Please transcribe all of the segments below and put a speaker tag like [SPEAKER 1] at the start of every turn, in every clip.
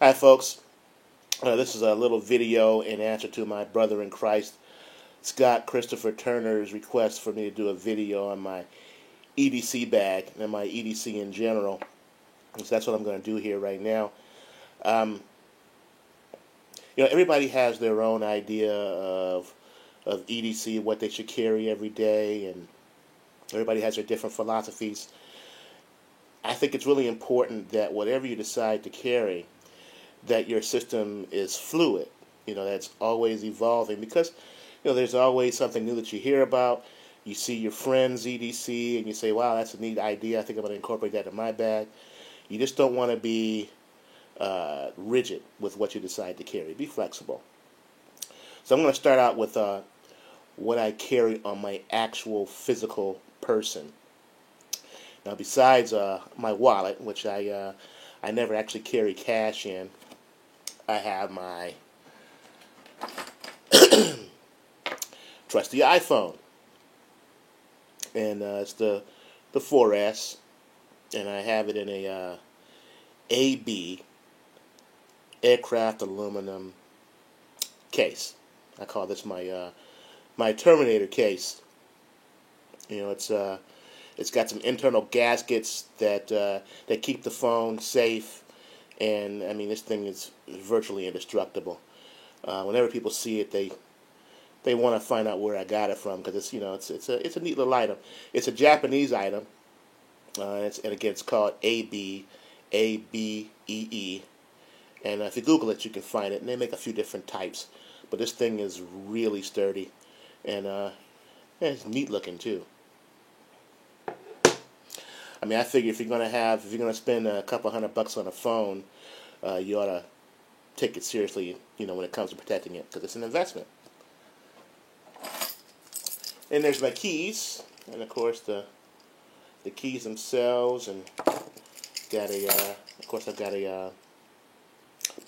[SPEAKER 1] Hi, folks. This is a little video in answer to my brother in Christ, Scott Christopher Turner's request for me to do a video on my EDC bag and my EDC in general. So that's what I'm going to do here right now. Um, everybody has their own idea of EDC, what they should carry every day, and everybody has their different philosophies. I think it's really important that whatever you decide to carry, that your system is fluid, that's always evolving, because there's always something new that you hear about. You see your friends EDC and you say, wow, that's a neat idea, I think I'm going to incorporate that in my bag. You just don't want to be rigid with what you decide to carry. Be flexible. So I'm going to start out with what I carry on my actual physical person. Now, besides my wallet, which I never actually carry cash in, I have my trusty iPhone, and it's the 4S, and I have it in a AB aircraft aluminum case. I call this my Terminator case. It's got some internal gaskets that keep the phone safe. And I mean, this thing is virtually indestructible. Whenever people see it, they want to find out where I got it from, because it's a neat little item. It's a Japanese item, and again it's called ABEE. And if you Google it, you can find it. And they make a few different types, but this thing is really sturdy, and it's neat looking too. I mean, I figure if you're gonna spend a couple $100 on a phone, you ought to take it seriously, when it comes to protecting it, because it's an investment. And there's my keys, and of course the keys themselves, and I've got a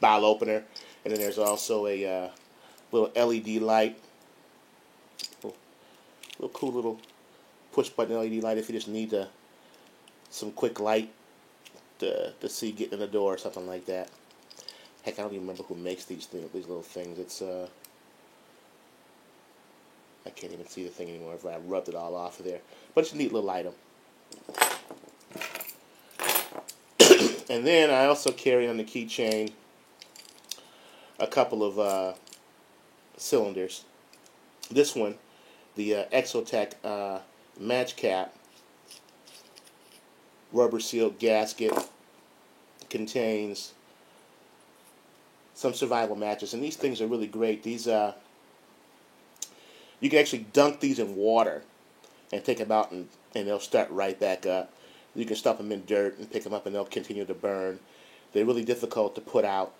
[SPEAKER 1] bottle opener, and then there's also a little LED light, little cool little push button LED light if you just need some quick light to see getting in the door or something like that. Heck, I don't even remember who makes these little things. It's I can't even see the thing anymore if I rubbed it all off of there. But it's a neat little item. And then I also carry on the keychain a couple of cylinders. This one, the Exotech match cap, rubber sealed gasket, contains some survival matches, and these things are really great. These you can actually dunk these in water and take them out, and they'll start right back up. You can stuff them in dirt and pick them up, and they'll continue to burn. They're really difficult to put out.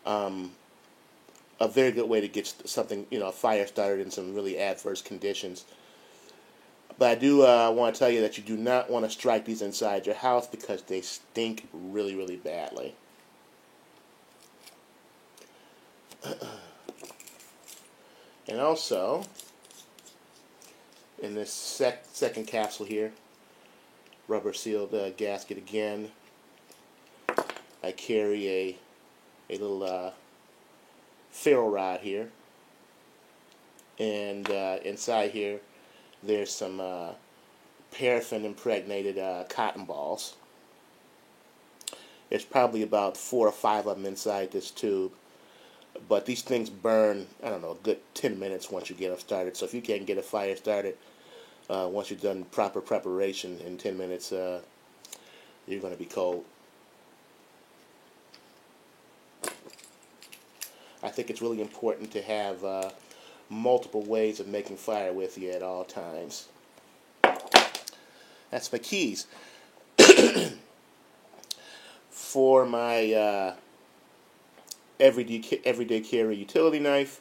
[SPEAKER 1] A very good way to get something, a fire started in some really adverse conditions. But I do want to tell you that you do not want to strike these inside your house, because they stink really, really badly. And also, in this second capsule here, rubber sealed gasket again, I carry a little ferro rod here, and inside here there's some paraffin impregnated cotton balls. There's probably about 4 or 5 of them inside this tube. But these things burn, I don't know, a good 10 minutes once you get them started. So if you can't get a fire started, once you've done proper preparation in 10 minutes, you're going to be cold. I think it's really important to have multiple ways of making fire with you at all times. That's my keys. For my everyday carry utility knife,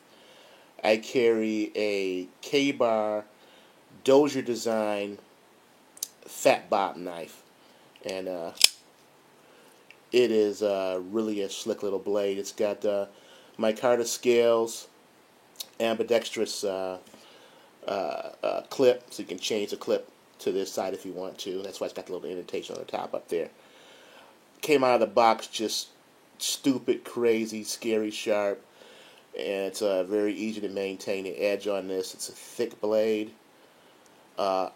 [SPEAKER 1] I carry a Ka-Bar Dozier design fat bottom knife, and it is really a slick little blade. It's got micarta scales, ambidextrous clip, so you can change the clip to this side if you want to. That's why it's got the little indentation on the top up there. Came out of the box just stupid, crazy, scary sharp, and it's very easy to maintain the edge on this. It's a thick blade. Uh,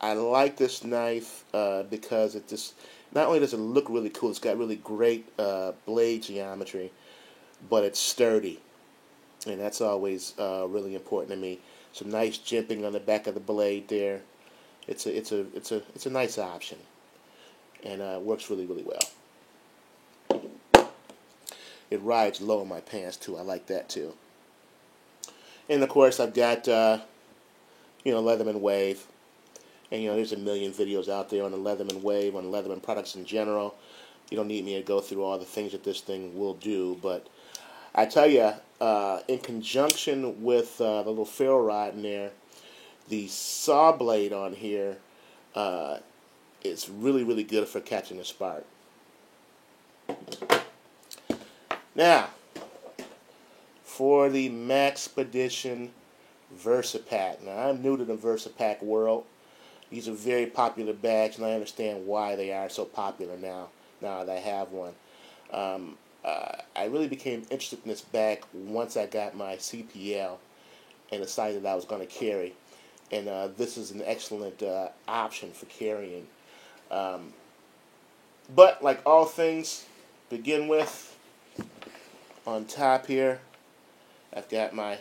[SPEAKER 1] I like this knife because it just not only does it look really cool, it's got really great blade geometry, but it's sturdy, and that's always really important to me. Some nice jimping on the back of the blade there. It's a nice option, and works really well. It rides low in my pants too. I like that too. And of course, I've got Leatherman Wave. And there's a million videos out there on the Leatherman Wave, on Leatherman products in general. You don't need me to go through all the things that this thing will do, but I tell you, in conjunction with the little ferro rod in there, the saw blade on here is really good for catching a spark. Now, for the Maxpedition VersaPack. Now, I'm new to the VersaPack world. These are very popular bags, and I understand why they are so popular now that I have one. I really became interested in this bag once I got my CPL and decided that I was going to carry. And this is an excellent option for carrying. But like all things, begin with, on top here, I've got my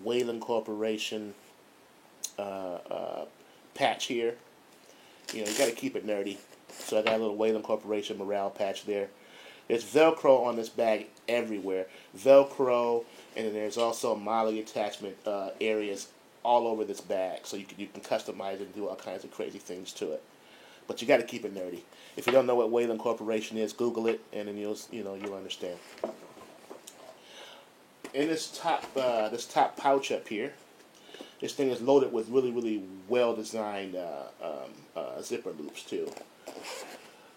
[SPEAKER 1] Whelen Corporation patch here. You got to keep it nerdy. So I got a little Whelen Corporation morale patch there. There's Velcro on this bag everywhere. Velcro, and then there's also MOLLE attachment areas all over this bag. So you can customize it and do all kinds of crazy things to it. But you got to keep it nerdy. If you don't know what Whelen Corporation is, Google it, and then you'll understand. In this top pouch up here, this thing is loaded with really well designed zipper loops too.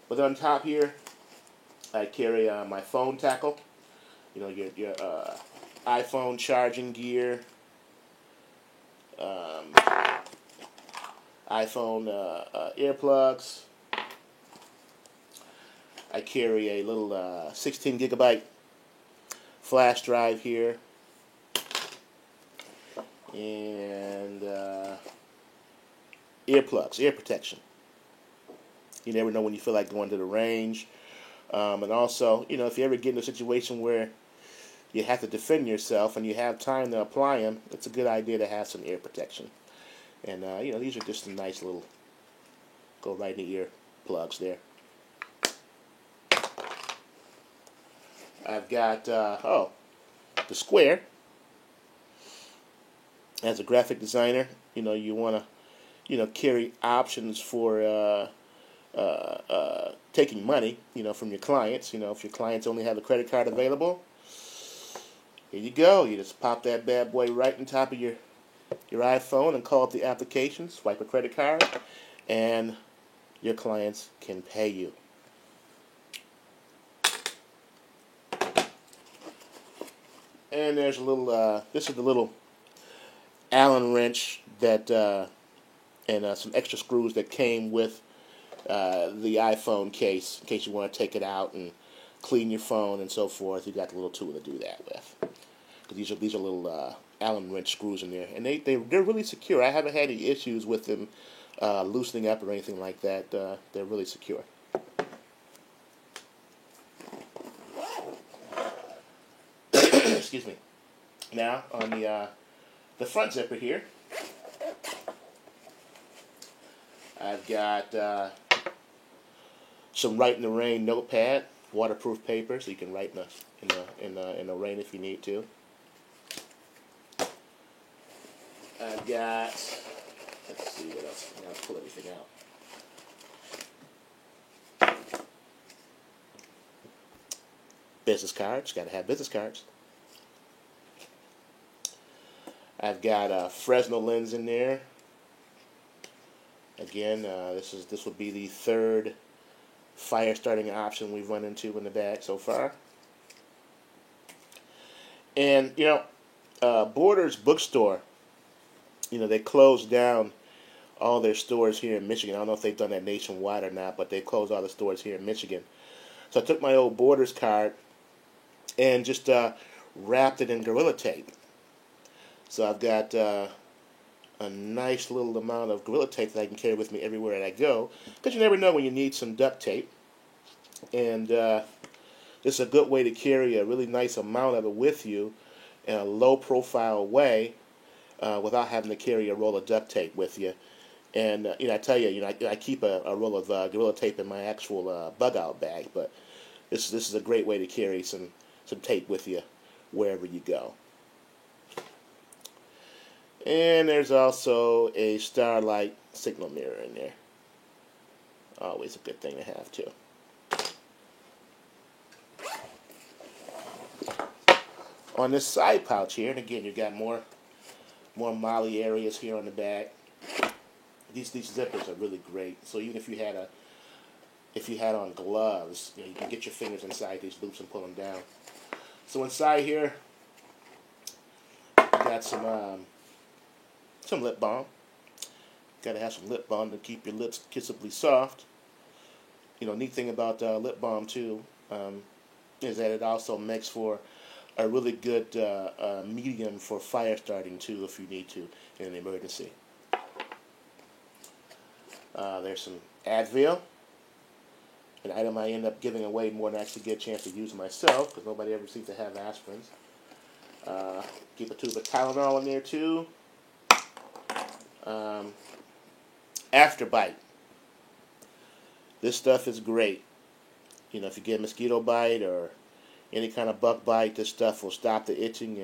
[SPEAKER 1] But on top here, I carry my phone tackle. Your iPhone charging gear, iPhone earplugs. I carry a little 16 gigabyte flash drive here, and earplugs, ear protection. You never know when you feel like going to the range. And also, if you ever get in a situation where you have to defend yourself and you have time to apply them, it's a good idea to have some ear protection. And, these are just some nice little, go right in the ear plugs there. I've got, the Square. As a graphic designer, you want to, carry options for taking money, from your clients. If your clients only have a credit card available, here you go. You just pop that bad boy right on top of your iPhone and call up the application, swipe a credit card, and your clients can pay you. And there's a little, this is the little Allen wrench that, and some extra screws that came with the iPhone case, in case you want to take it out and clean your phone and so forth. You got the little tool to do that with. Because these are little Allen wrench screws in there, and they're really secure. I haven't had any issues with them loosening up or anything like that. They're really secure. Excuse me. Now on the front zipper here, I've got some Write in the Rain notepad, waterproof paper, so you can write in the rain if you need to. I've got, let's see what else. I'm gonna pull everything out. Business cards. Got to have business cards. I've got a Fresnel lens in there. Again, this will be the third fire starting option we've run into in the bag so far. And Borders Bookstore, they closed down all their stores here in Michigan. I don't know if they've done that nationwide or not, but they closed all the stores here in Michigan. So I took my old Borders card and just wrapped it in Gorilla Tape. So I've got a nice little amount of Gorilla Tape that I can carry with me everywhere that I go, because you never know when you need some duct tape. And this is a good way to carry a really nice amount of it with you in a low-profile way without having to carry a roll of duct tape with you. And I tell you, I keep a roll of Gorilla Tape in my actual bug-out bag, but this is a great way to carry some tape with you wherever you go. And there's also a Starlight signal mirror in there. Always a good thing to have too. On this side pouch here, and again, you've got more MOLLE areas here on the back. These zippers are really great. So even if you had on gloves, you can get your fingers inside these loops and pull them down. So inside here, got some lip balm. Got to have some lip balm to keep your lips kissably soft. Neat thing about lip balm too is that it also makes for a really good medium for fire starting too, if you need to in an emergency. There's some Advil, an item I end up giving away more than I actually get a chance to use myself, because nobody ever seems to have aspirins. Keep a tube of Tylenol in there too. Afterbite. This stuff is great. If you get a mosquito bite or any kind of bug bite, this stuff will stop the itching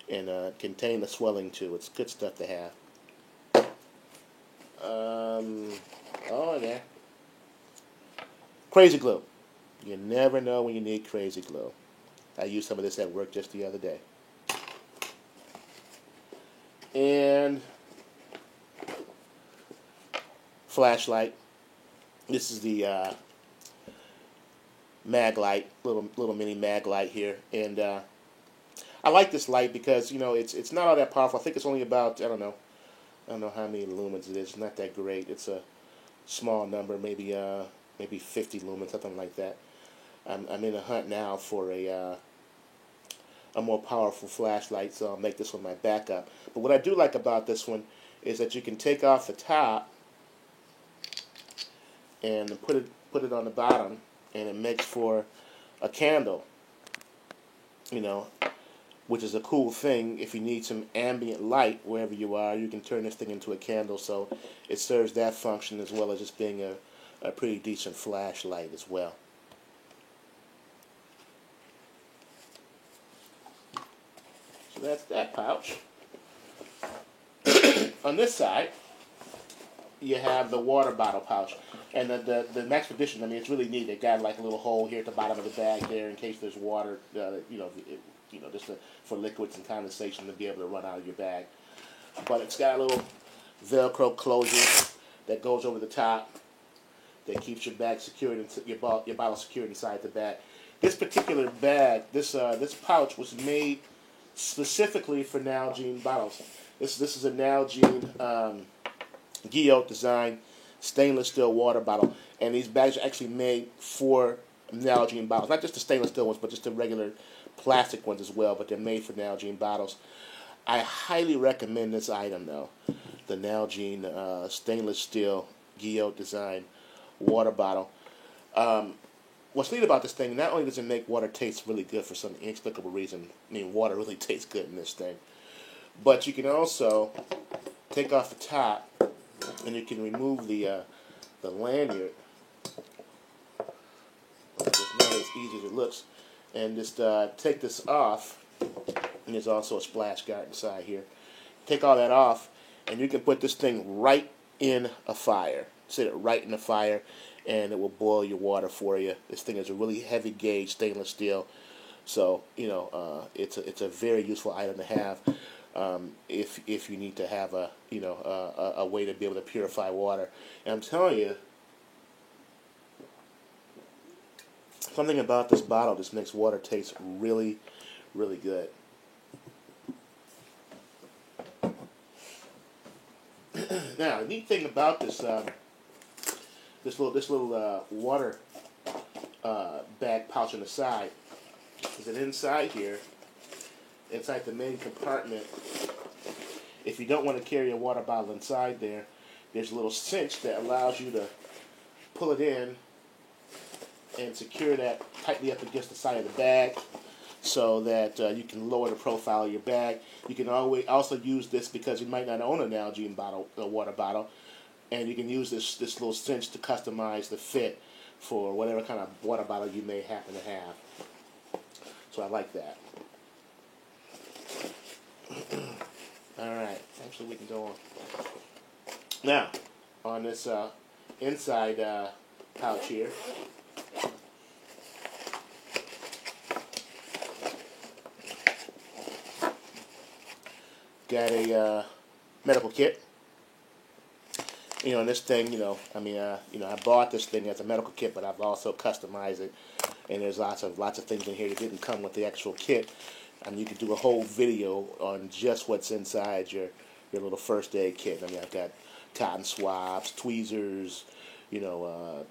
[SPEAKER 1] and contain the swelling too. It's good stuff to have. Oh yeah. Crazy glue. You never know when you need crazy glue. I used some of this at work just the other day. And flashlight. This is the mag light, little mini mag light here, and I like this light because it's not all that powerful. I think it's only about I don't know how many lumens it is. It's not that great. It's a small number, maybe 50 lumens, something like that. I'm in a hunt now for a more powerful flashlight, so I'll make this one my backup. But what I do like about this one is that you can take off the top and put it on the bottom, and it makes for a candle, which is a cool thing. If you need some ambient light wherever you are, you can turn this thing into a candle, so it serves that function as well as just being a pretty decent flashlight as well. So that's that pouch. On this side, you have the water bottle pouch. And the Maxpedition, it's really neat. They got like a little hole here at the bottom of the bag there in case there's water, just for liquids and condensation to be able to run out of your bag. But it's got a little Velcro closure that goes over the top that keeps your bag secured, your bottle secured inside the bag. This particular bag, this pouch was made specifically for Nalgene bottles. This is a Nalgene Guyot design stainless steel water bottle, and these bags are actually made for Nalgene bottles, not just the stainless steel ones, but just the regular plastic ones as well, but they're made for Nalgene bottles. I highly recommend this item though, the Nalgene stainless steel Guyot design water bottle. What's neat about this thing, not only does it make water taste really good for some inexplicable reason, water really tastes good in this thing, but you can also take off the top and you can remove the lanyard. It's not as easy as it looks, and just take this off. And there's also a splash guard inside here. Take all that off, and you can put this thing right in a fire. Set it right in the fire, and it will boil your water for you. This thing is a really heavy gauge stainless steel, so it's a very useful item to have. If you need to have a way to be able to purify water. And I'm telling you, something about this bottle just makes water taste really, really good. Now, the neat thing about this little water bag pouch on the side. Is that inside here, inside the main compartment, if you don't want to carry a water bottle inside there, there's a little cinch that allows you to pull it in and secure that tightly up against the side of the bag so that you can lower the profile of your bag. You can always also use this because you might not own an Nalgene bottle, a water bottle, and you can use this little cinch to customize the fit for whatever kind of water bottle you may happen to have. So I like that. All right, actually we can go on. Now, on this inside pouch here, got a medical kit. You know, and this thing, I mean, I bought this thing as a medical kit, but I've also customized it, and there's lots of things in here that didn't come with the actual kit. And you could do a whole video on just what's inside your little first aid kit. I mean, I've got cotton swabs, tweezers,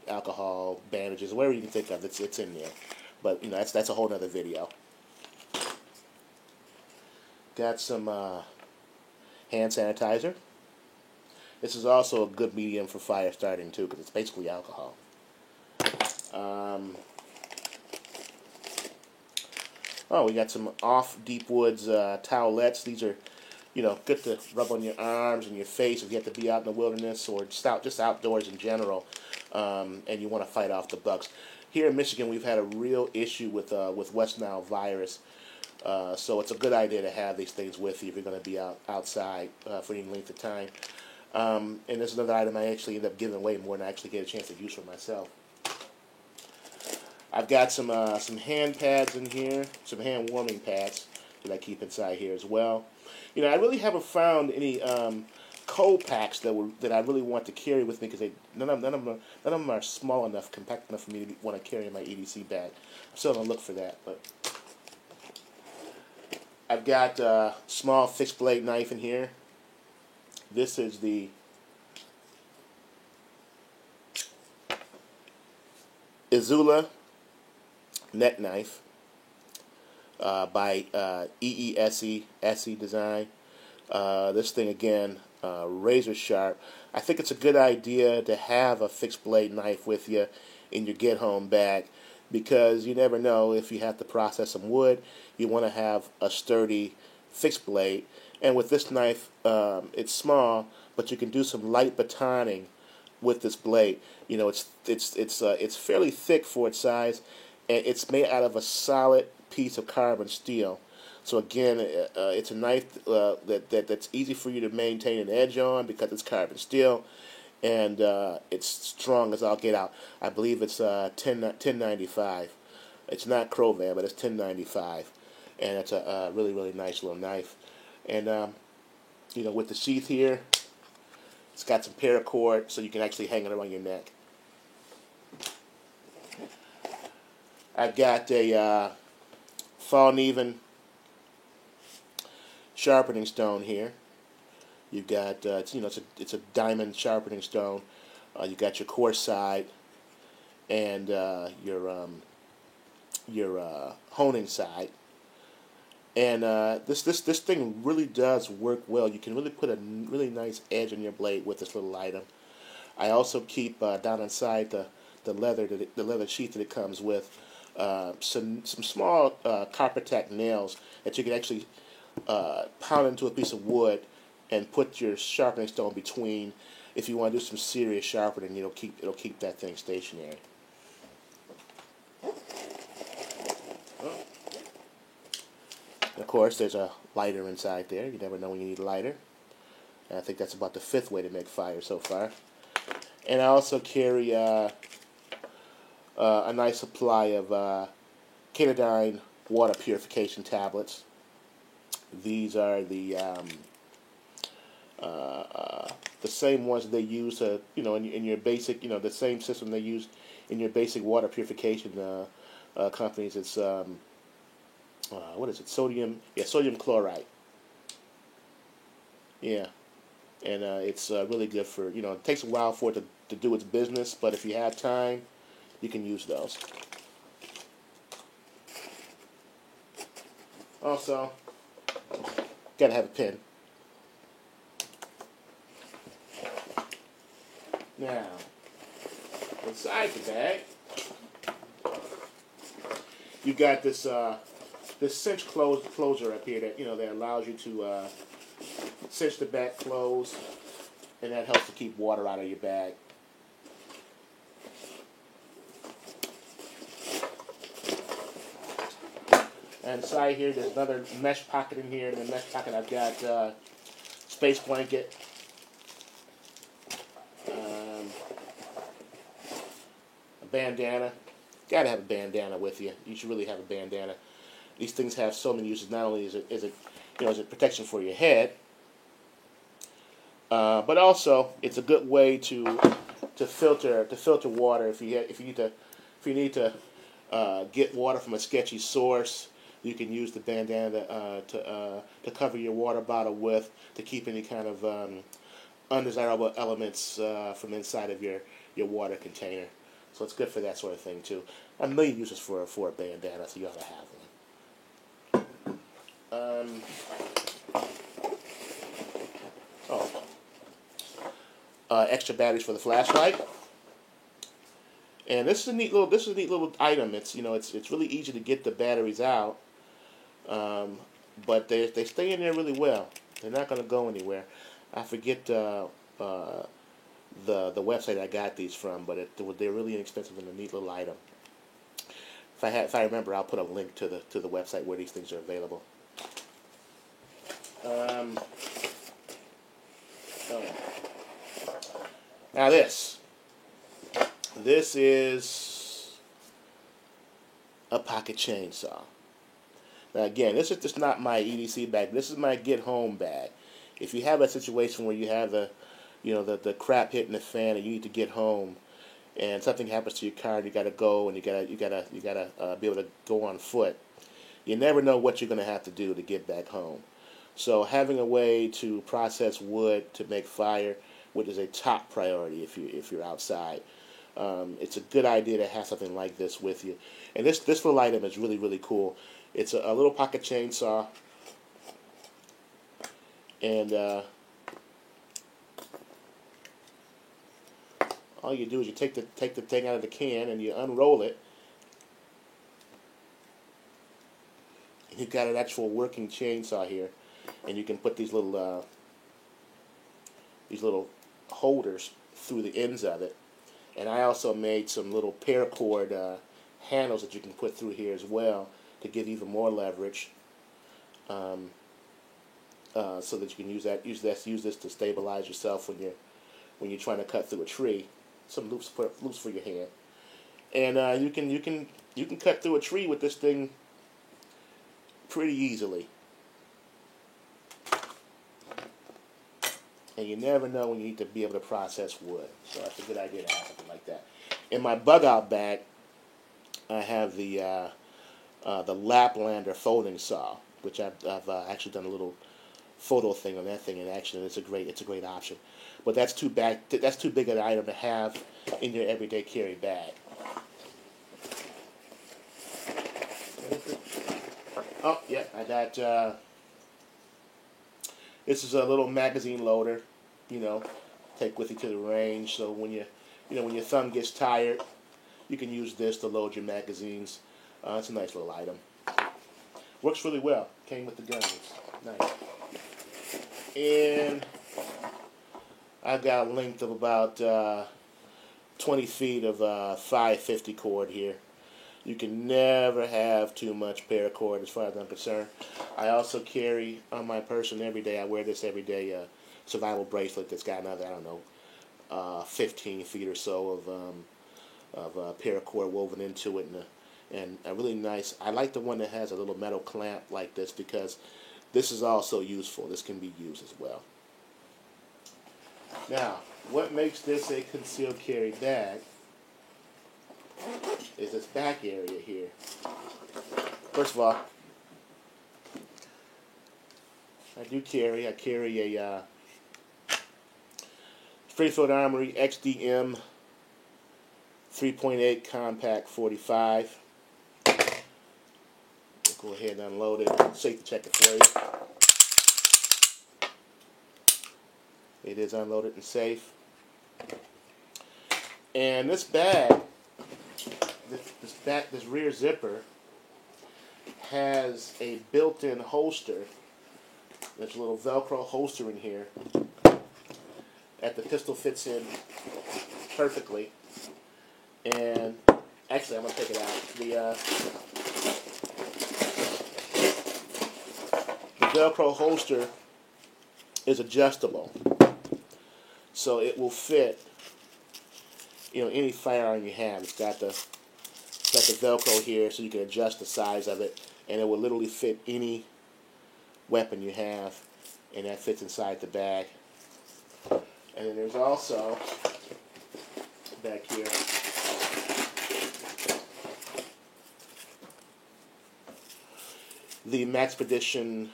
[SPEAKER 1] alcohol, bandages, whatever you can think of. It's in there. But that's a whole other video. Got some hand sanitizer. This is also a good medium for fire starting too, because it's basically alcohol. We got some off Deep Woods towelettes. These are, good to rub on your arms and your face if you have to be out in the wilderness or just outdoors in general, and you want to fight off the bugs. Here in Michigan, we've had a real issue with West Nile virus, so it's a good idea to have these things with you if you're going to be outside for any length of time. And there's another item I actually end up giving away more than I actually get a chance to use for myself. I've got some hand pads in here, some hand warming pads that I keep inside here as well. I really haven't found any cold packs that I really want to carry with me because none of them are small enough, compact enough for me to want to carry in my EDC bag. I'm still gonna look for that, but I've got a small fixed blade knife in here. This is the Izula neck knife by EESE Design. This thing again, razor sharp. I think it's a good idea to have a fixed blade knife with you in your get home bag because you never know if you have to process some wood. You want to have a sturdy fixed blade. And with this knife, it's small, but you can do some light batoning with this blade. It's fairly thick for its size, and it's made out of a solid piece of carbon steel. So again, it's a knife that's easy for you to maintain an edge on because it's carbon steel, and it's strong as all get out. I believe it's $10.95. It's not Crovan, but it's $10.95, and it's a really, really nice little knife. And with the sheath here, it's got some paracord so you can actually hang it around your neck. I've got a Fall Neven sharpening stone here. You've got it's a diamond sharpening stone. You got your coarse side and your honing side. And this thing really does work well. You can really put a really nice edge on your blade with this little item. I also keep down inside the leather sheath that it comes with some small Coppertech nails that you can actually pound into a piece of wood and put your sharpening stone between. If you want to do some serious sharpening, it'll keep that thing stationary. Of course, there's a lighter inside there. You never know when you need a lighter. And I think that's about the 5th way to make fire so far. And I also carry a nice supply of Kenodyne water purification tablets. These are the same ones that they use, in your basic, the same system they use in your basic water purification companies. It's what is it? Sodium chloride. Yeah, and it's really good for, it takes a while for it to do its business, but if you have time, you can use those. Also, gotta have a pen. Now, inside the bag, you got this cinch closer up here that that allows you to cinch the back closed, and that helps to keep water out of your bag. And inside here, there's another mesh pocket in here. In the mesh pocket, I've got space blanket, a bandana. Gotta have a bandana with you. You should really have a bandana. These things have so many uses. Not only is it as a protection for your head, but also it's a good way to filter water if you need to get water from a sketchy source. You can use the bandana to cover your water bottle with, to keep any kind of undesirable elements from inside of your water container. So it's good for that sort of thing too. A million uses for a bandana, so you ought to have one. Extra batteries for the flashlight. And this is a neat little item. It's it's really easy to get the batteries out, but they stay in there really well. They're not going to go anywhere. I forget the website I got these from, but they're really inexpensive and a neat little item. If I remember, I'll put a link to the website where these things are available. Now this is a pocket chainsaw. Now again, this is just not my EDC bag. This is my get home bag. If you have a situation where you have the crap hitting the fan and you need to get home, and something happens to your car and you gotta go and you gotta be able to go on foot, you never know what you're gonna have to do to get back home. So having a way to process wood to make fire, which is a top priority if you're outside. It's a good idea to have something like this with you. And this little item is really, really cool. It's a little pocket chainsaw. And all you do is you take the thing out of the can and you unroll it. And you've got an actual working chainsaw here. And you can put these little holders through the ends of it. And I also made some little paracord handles that you can put through here as well to give even more leverage, so that you can use this to stabilize yourself when you're trying to cut through a tree. Some loops for your hand, and you can cut through a tree with this thing pretty easily. And you never know when you need to be able to process wood. So that's a good idea to have something like that. In my bug out bag, I have the Laplander folding saw, which I've actually done a little photo thing on that thing in action, and it's a great option. But that's too big an item to have in your everyday carry bag. Oh yeah, I got. This is a little magazine loader, take with you to the range. So when your thumb gets tired, you can use this to load your magazines. It's a nice little item. Works really well. Came with the guns. Nice. And I've got a length of about 20 feet of 550 cord here. You can never have too much paracord as far as I'm concerned. I also carry on my person every day. I wear this every day. Survival bracelet that's got another 15 feet or so of paracord woven into it, and a really nice. I like the one that has a little metal clamp like this because this is also useful. This can be used as well. Now, what makes this a concealed carry bag is this back area here. First of all, I carry a Springfield Armory XDM 3.8 compact 45. Of Go ahead and unload it. Safety check it for you. It is unloaded and safe. And this bag, this rear zipper, has a built-in holster. There's a little Velcro holster in here that the pistol fits in perfectly. And actually, I'm going to take it out. The Velcro holster is adjustable, so it will fit, any firearm you have. It's got the Velcro here, so you can adjust the size of it, and it will literally fit any weapon you have, and that fits inside the bag. And then there's also back here the Maxpedition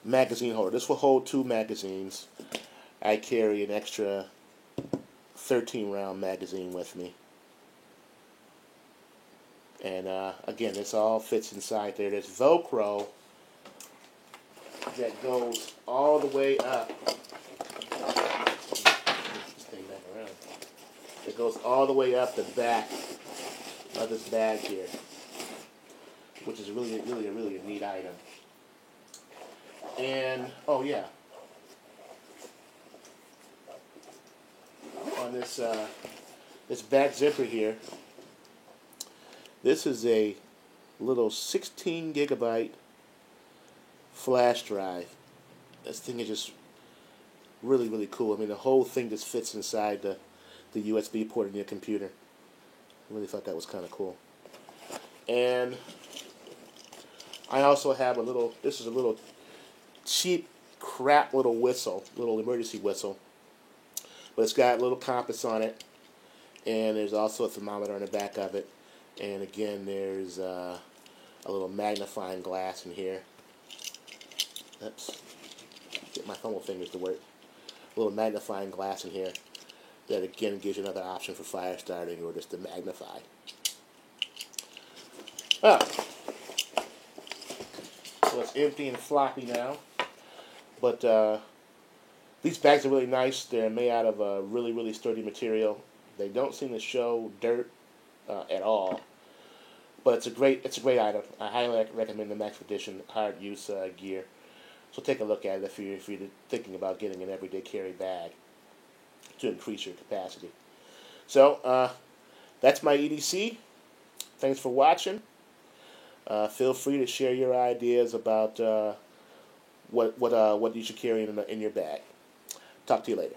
[SPEAKER 1] magazine holder. This will hold 2 magazines. I carry an extra 13-round magazine with me. And again, this all fits inside there. There's Velcro that goes all the way up. This thing back around. It goes all the way up the back of this bag here, which is really a neat item. And oh yeah, on this back zipper here, this is a little 16 gigabyte flash drive. This thing is just really cool. I mean, the whole thing just fits inside the USB port in your computer. I really thought that was kind of cool. And I also have this is a little cheap crap little whistle, little emergency whistle. But it's got a little compass on it, and there's also a thermometer on the back of it. And again, there's a little magnifying glass in here. Oops, get my thumb fingers to work. A little magnifying glass in here that again gives you another option for fire starting or just to magnify. Ah. So it's empty and floppy now. But these bags are really nice. They're made out of a really sturdy material. They don't seem to show dirt at all. But it's a great item. I highly recommend the Maxpedition hard use gear. So take a look at it if you're thinking about getting an everyday carry bag to increase your capacity. So that's my EDC. Thanks for watching. Feel free to share your ideas about what you should carry in your bag. Talk to you later.